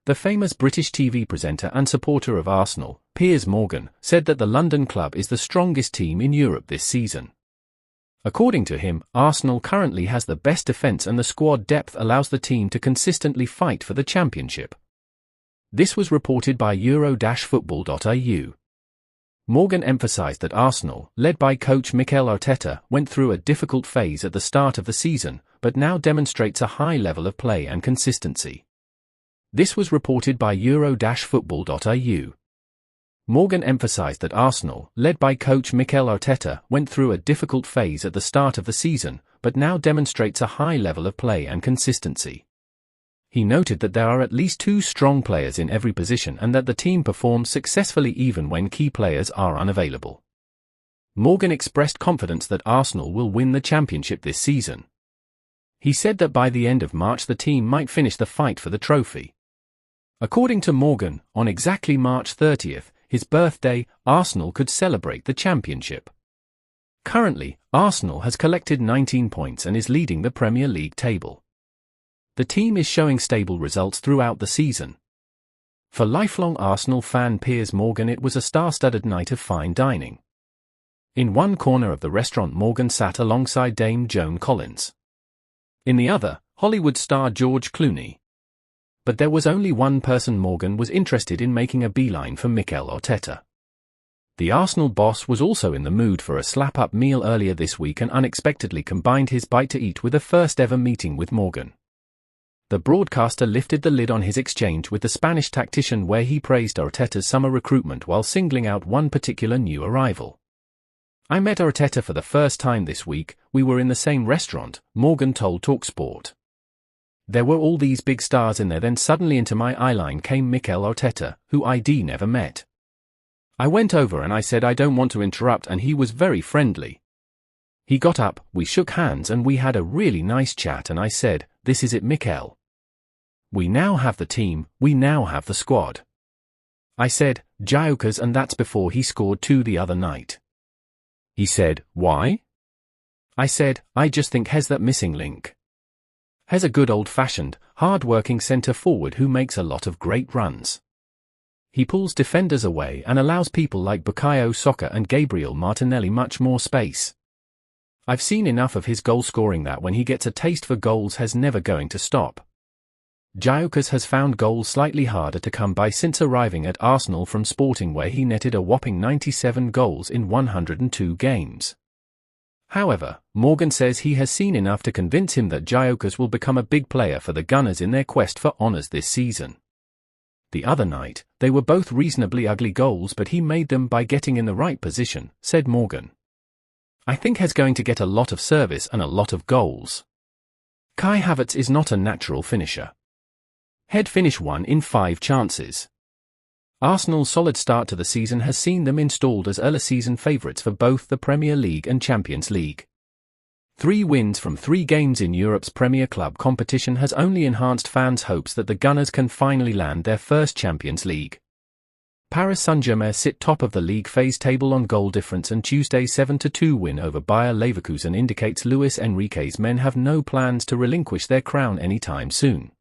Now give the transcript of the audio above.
The famous British TV presenter and supporter of Arsenal, Piers said that the London club is the strongest team in Europe this season. According to him, Arsenal currently has the best defence and the squad depth allows the team to consistently fight for the championship. This was reported by Euro-Football.eu. Morgan emphasised that Arsenal, led by coach Mikel Arteta, went through a difficult phase at the start of the season, but now demonstrates a high level of play and consistency. This was reported by Euro-Football.eu. Morgan emphasised that Arsenal, led by coach Mikel Arteta, went through a difficult phase at the start of the season, but now demonstrates a high level of play and consistency. He noted that there are at least 2 strong players in every position and that the team performs successfully even when key players are unavailable. Morgan expressed confidence that Arsenal will win the championship this season. He said that by the end of March the team might finish the fight for the trophy. According to Morgan, on exactly March 30th, his birthday, Arsenal could celebrate the championship. Currently, Arsenal has collected 19 points and is leading the Premier League table. The team is showing stable results throughout the season. For lifelong Arsenal fan Piers Morgan, it was a star-studded night of fine dining. In one corner of the restaurant, Morgan sat alongside Dame Joan Collins. In the other, Hollywood star George Clooney. But there was only one person Morgan was interested in making a beeline for: Mikel Arteta. The Arsenal boss was also in the mood for a slap-up meal earlier this week and unexpectedly combined his bite to eat with a first-ever meeting with Morgan. The broadcaster lifted the lid on his exchange with the Spanish tactician, where he praised Arteta's summer recruitment while singling out one particular new arrival. "I met Arteta for the first time this week, we were in the same restaurant," Morgan told TalkSport. "There were all these big stars in there, then suddenly into my eyeline came Mikel Arteta, who I'd never met. I went over and I said I don't want to interrupt, and he was very friendly. He got up, we shook hands and we had a really nice chat, and I said, this is it, Mikel. We now have the team, we now have the squad. I said, Gyökeres, and that's before he scored 2 the other night. He said, why? I said, I just think he's that missing link. He's a good old-fashioned, hard-working centre-forward who makes a lot of great runs. He pulls defenders away and allows people like Bukayo Saka and Gabriel Martinelli much more space. I've seen enough of his goal-scoring that when he gets a taste for goals he's never going to stop. Gyökeres has found goals slightly harder to come by since arriving at Arsenal from Sporting, where he netted a whopping 97 goals in 102 games. However, Morgan says he has seen enough to convince him that Gyökeres will become a big player for the Gunners in their quest for honours this season. The other night, they were both reasonably ugly goals, but he made them by getting in the right position, said Morgan. I think he's going to get a lot of service and a lot of goals. Kai Havertz is not a natural finisher. He'd finish 1 in 5 chances. Arsenal's solid start to the season has seen them installed as early season favourites for both the Premier League and Champions League. 3 wins from 3 games in Europe's Premier Club competition has only enhanced fans' hopes that the Gunners can finally land their first Champions League. Paris Saint-Germain sit top of the league phase table on goal difference, and Tuesday's 7-2 win over Bayer Leverkusen indicates Luis Enrique's men have no plans to relinquish their crown anytime soon.